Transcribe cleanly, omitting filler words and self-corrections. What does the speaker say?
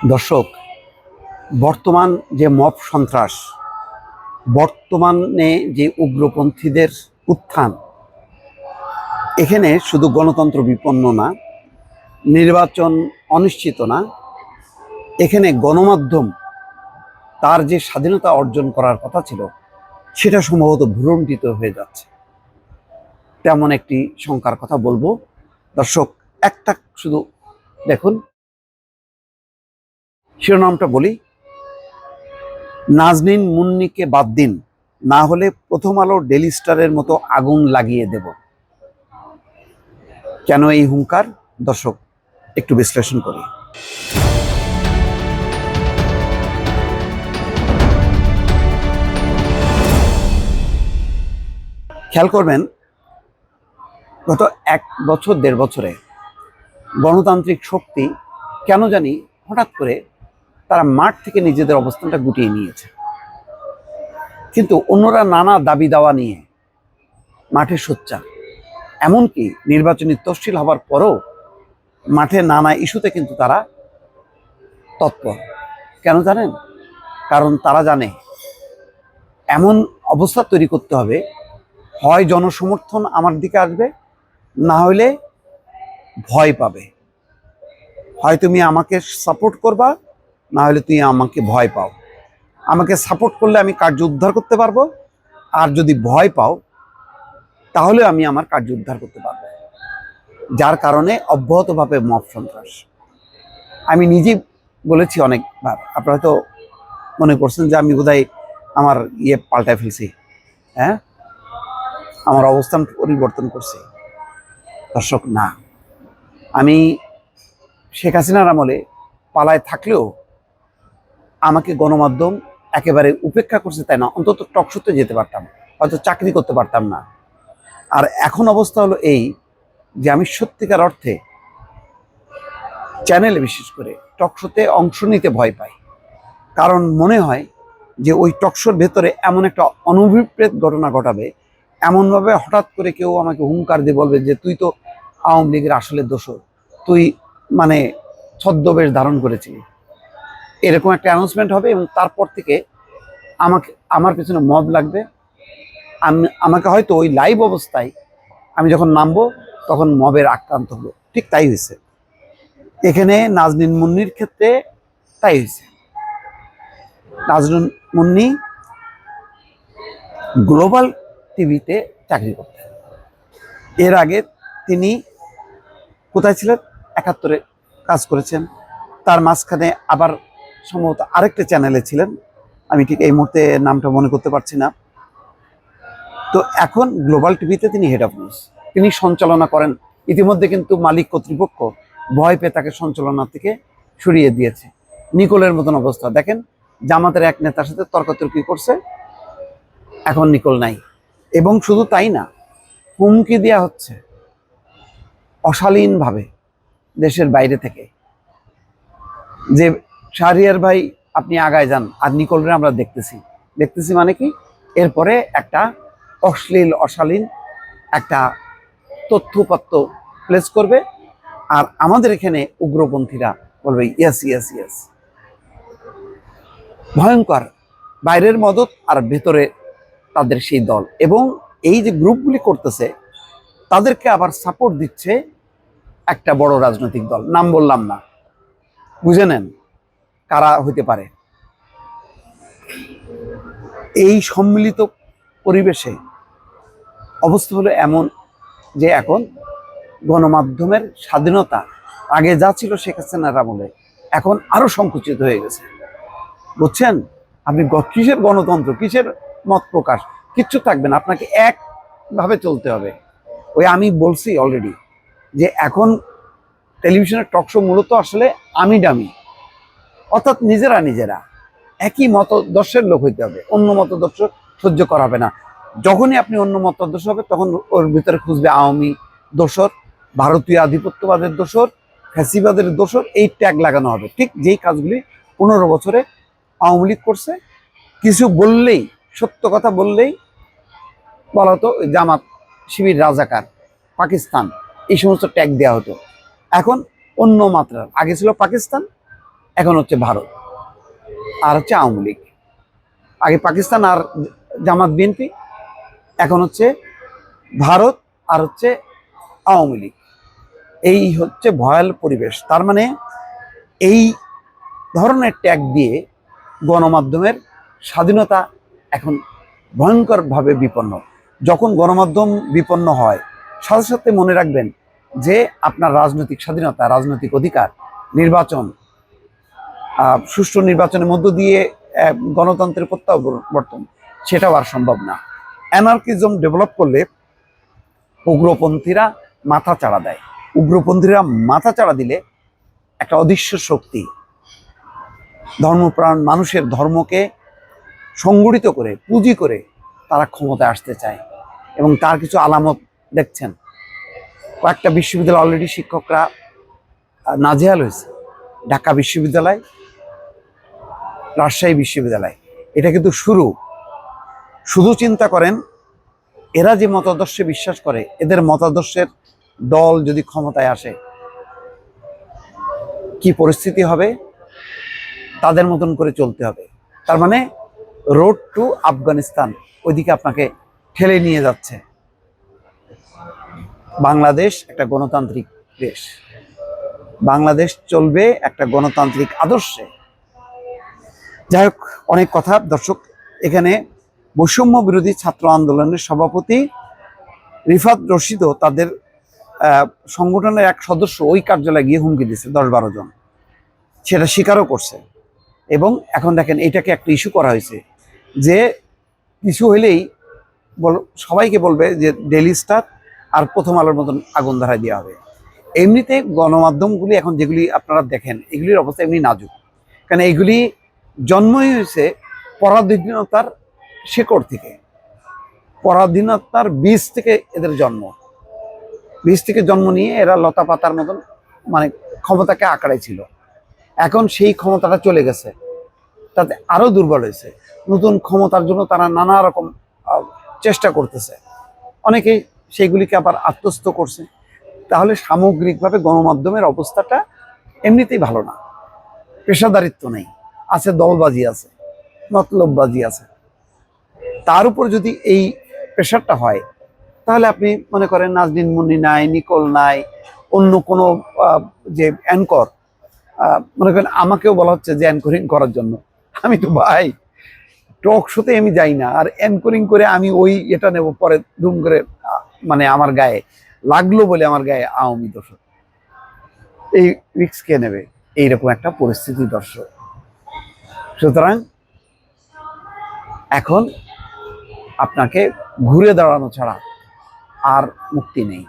দর্শক, বর্তমান যে মব সন্ত্রাস, বর্তমানে যে উগ্রপন্থীদের উত্থান, এখানে শুধু গণতন্ত্র বিপন্ন না, নির্বাচন অনিশ্চিত না, এখানে গণমাধ্যম তার যে স্বাধীনতা অর্জন করার কথা ছিল সেটা সম্ভবত ভ্রুণ্ঠিত হয়ে যাচ্ছে। তেমন একটি শঙ্কার কথা বলবো। দর্শক, একটা শুধু দেখুন, শিরোনামটা বলি, নাজনীন মুন্নিকে বাদ দিন, না হলে প্রথম আলো ডেইলি স্টারের মতো আগুন লাগিয়ে দেব। কেন এই হুঙ্কার? দর্শক, একটু বিশ্লেষণ করি। খেয়াল করবেন, গত 1 বছর 1.5 বছরে গণতান্ত্রিক শক্তি কেন জানি হঠাৎ করে তারা মাঠ থেকে নিজেদের অবস্থানটা গুটিয়ে নিয়েছে, কিন্তু অন্যরা নানা দাবি দাওয়া নিয়ে মাঠে সোচ্চার। এমনকি নির্বাচনী তফসিল হবার পরও মাঠে নানা ইস্যুতে কিন্তু তারা তৎপর। কেন জানেন? কারণ তারা জানে এমন অবস্থা তৈরি করতে হবে, হয় জনসমর্থন আমার দিকে আসবে, না হলে ভয় পাবে। হয় তুমি আমাকে সাপোর্ট করবা, না হলে তুমি আমাকে ভয় পাও। আমাকে সাপোর্ট করলে আমি কার্য উদ্ধার করতে পারবো, আর যদি ভয় পাও তাহলে আমি আমার কার্য উদ্ধার করতে পারবো। যার কারণে অব্যাহতভাবে মব সন্ত্রাস। আমি নিজেই বলেছি অনেকবার, আপনারা তো মনে করছেন যে আমি বোধহয় আমার পাল্টায় ফেলছি, হ্যাঁ, আমার অবস্থান পরিবর্তন করছি। দর্শক, না, আমি শেখ হাসিনার আমলে পালায় থাকলেও আমাকে গণমাধ্যম একেবারে উপেক্ষা করছে তাই না, অন্তত টকশোতে যেতে পারতাম, হয়তো চাকরি করতে পারতাম না। আর এখন অবস্থা হলো এই যে আমি সত্যিকার অর্থে চ্যানেলে, বিশেষ করে টকশোতে অংশ নিতে ভয় পাই। কারণ মনে হয় যে ওই টকশোর ভেতরে এমন একটা অনভিপ্রেত ঘটনা ঘটাবে, এমনভাবে হঠাৎ করে কেউ আমাকে হুঙ্কার দিয়ে বলবে যে তুই তো আওয়ামী লীগের আসলে দোষর, তুই মানে ছদ্মবেশ ধারণ করেছিলি, এরকম একটা অ্যানাউন্সমেন্ট হবে। এবং তারপর থেকে আমার পেছনে মব লাগবে। আমাকে হয়তো ওই লাইভ অবস্থায় আমি যখন নামবো তখন মবের আক্রান্ত হলো। ঠিক তাই হয়েছে এখানে নাজনীন মুন্নির ক্ষেত্রে, তাই হয়েছে। নাজনীন মুন্নি গ্লোবাল টিভিতে চাকরি করতেন। এর আগে তিনি কোথায় ছিলেন? 71-এ কাজ করেছেন। তার মাঝখানে আবার সম্ভবত আরেকটা চ্যানেলে ছিলেন, আমি ঠিক এই মুহূর্তে নামটা মনে করতে পারছি না। তো এখন গ্লোবাল টিভিতে তিনি হেড অফ নিউজ, তিনি সঞ্চালনা করেন। ইতিমধ্যে কিন্তু মালিক কর্তৃপক্ষ ভয় পেয়ে তাকে সঞ্চালনা থেকে সরিয়ে দিয়েছে। নিকোলের মতন অবস্থা দেখেন, জামাতের এক নেতার সাথে তর্কাতর্কি করছে, এখন নিকোল নাই। এবং শুধু তাই না, হুমকি দেওয়া হচ্ছে অশালীনভাবে দেশের বাইরে থেকে, যে শাহরিয়ার ভাই আপনি আগায় যান, আর নিকোলরে আমরা দেখতেছি মানে কি, এরপরে একটা অশালীন একটা তথ্যপত্র প্লেস করবে, আর আমাদের এখানে উগ্রপন্থীরা বলবে ইয়েস ইয়েস ইয়েস। ভয়ঙ্কর, বাইরের মদত আর ভেতরে তাদের সেই দল। এবং এই যে গ্রুপগুলি করতেছে, তাদেরকে আবার সাপোর্ট দিচ্ছে একটা বড় রাজনৈতিক দল, নাম বললাম না, বুঝে নেন কারা হইতে পারে। এই সম্মিলিত পরিবেশে অবস্থা হলো এমন যে এখন গণমাধ্যমের স্বাধীনতা আগে যা ছিল শেখ হাসিনার আমলে, এখন আরো সংকুচিত হয়ে গেছে। বুঝছেন? আপনি কিসের গণতন্ত্র, কিসের মত প্রকাশ, কিচ্ছু থাকবে না, আপনাকে একভাবে চলতে হবে। ওই আমি বলছি অলরেডি যে এখন টেলিভিশনের টকশো মূলত আসলে আমি ডামি, অর্থাৎ নিজেরা একই মতদর্শের লোক হইতে হবে, অন্য মতদর্শ সহ্য করা হবে না। যখনই আপনি অন্য মতদর্শ হবে তখন ওর ভিতরে খুঁজবে আওয়ামী দোসর, ভারতীয় আধিপত্যবাদের দোসর, ফ্যাসিবাদের দোসর, এই ট্যাগ লাগানো হবে। ঠিক যেই কাজগুলি 15 বছরে আওয়ামী লীগ করছে। কিছু বললেই, সত্য কথা বললেই বলা হতো জামাত, শিবির, রাজাকার, পাকিস্তান, এই সমস্ত ট্যাগ দেওয়া হতো। এখন অন্য মাত্রার, আগে ছিল পাকিস্তান, এখন হচ্ছে ভারত আর হচ্ছে আওয়ামী লীগ। আগে পাকিস্তান আর জামাত বিএনপি, এখন হচ্ছে ভারত আর হচ্ছে আওয়ামী লীগ। এই হচ্ছে ভয়াল পরিবেশ। তার মানে এই ধরনের ট্যাগ দিয়ে গণমাধ্যমের স্বাধীনতা এখন ভয়ঙ্করভাবে বিপন্ন। যখন গণমাধ্যম বিপন্ন হয়, সাথে সাথে মনে রাখবেন যে আপনার রাজনৈতিক স্বাধীনতা, রাজনৈতিক অধিকার, নির্বাচন, সুষ্ঠু নির্বাচনের মধ্য দিয়ে গণতন্ত্রের প্রত্যাবর্তন, সেটাও আর সম্ভব না। অ্যানার্কিজম ডেভেলপ করলে উগ্রপন্থীরা মাথা চাড়া দেয়। উগ্রপন্থীরা মাথা চাড়া দিলে একটা অদৃশ্য শক্তি ধর্মপ্রাণ মানুষের ধর্মকে সংগঠিত করে, পুঁজি করে তারা ক্ষমতায় আসতে চায়। এবং তার কিছু আলামত দেখছেন। কয়েকটা বিশ্ববিদ্যালয় অলরেডি শিক্ষকরা নাজেহাল হয়েছে। ঢাকা বিশ্ববিদ্যালয়, রাজশাহী বিশ্ববিদ্যালয়, এটা কিন্তু শুধু চিন্তা করেন, এরা যে মতাদর্শে বিশ্বাস করে, এদের মতাদর্শের দল যদি ক্ষমতায় আসে কি পরিস্থিতি হবে, তাদের মতন করে চলতে হবে। তার মানে রোড টু আফগানিস্তান, ওইদিকে আপনাকে ঠেলে নিয়ে যাচ্ছে। বাংলাদেশ একটা গণতান্ত্রিক দেশ, বাংলাদেশ চলবে একটা গণতান্ত্রিক আদর্শে। যাই হোক, অনেক কথা। দর্শক, এখানে বৈষম্য বিরোধী ছাত্র আন্দোলনের সভাপতি রিফাত রশিদও তাদের সংগঠনের এক সদস্য ওই কার্যালয়ে গিয়ে হুমকি দিচ্ছে 10-12 জন, সেটা স্বীকারও করছে। এবং এখন দেখেন, এটাকে একটা ইস্যু করা হয়েছে যে কিছু হইলেই সবাইকে বলবে যে ডেইলি স্টার আর প্রথম আলোর মতন আগুন ধরায় দেওয়া হবে। এমনিতে গণমাধ্যমগুলি এখন যেগুলি আপনারা দেখেন, এগুলির অবস্থা এমনি নাজুক। কারণ এইগুলি জন্মই হয়েছে পরাধীনতার শেকড় থেকে, পরাধীনতার বীজ থেকে এদের জন্ম। বীজ থেকে জন্ম নিয়ে এরা লতা পাতার মতন মানে ক্ষমতাকে আঁকড়ে ছিল। এখন সেই ক্ষমতাটা চলে গেছে, তাতে আরো দুর্বল হয়েছে। নতুন ক্ষমতার জন্য তারা নানা রকম চেষ্টা করতেছে, অনেকেই সেইগুলিকে আবার আত্মস্থ করছে। তাহলে সামগ্রিকভাবে গণমাধ্যমের অবস্থাটা এমনিতেই ভালো না। পেশাদারিত্ব নেই, আছে দলবাজি, আছে মতলববাজি আছে। তার উপর যদি এই প্রেশারটা হয়, তাহলে আপনি মনে করেন নাজনীন মুন্নি নাই, নিকোল নাই, অন্য কোনো যে অ্যাঙ্কর, মনে করেন আমাকেও বলা হচ্ছে যে অ্যাঙ্করিং করার জন্য। আমি তো ভাই টক শোতে আমি যাই না, আর অ্যাঙ্করিং করে আমি ওই এটা নেব, পরে ধুম করে মানে আমার গায়ে লাগলো বলে আমার গায়ে আওয়ামী দর্শক, এই রিস্ক কে নেবে? এইরকম একটা পরিস্থিতি দর্শক। সুতরাং এখন আপনাকে ঘুরে দাঁড়ানো ছাড়া আর মুক্তি নেই।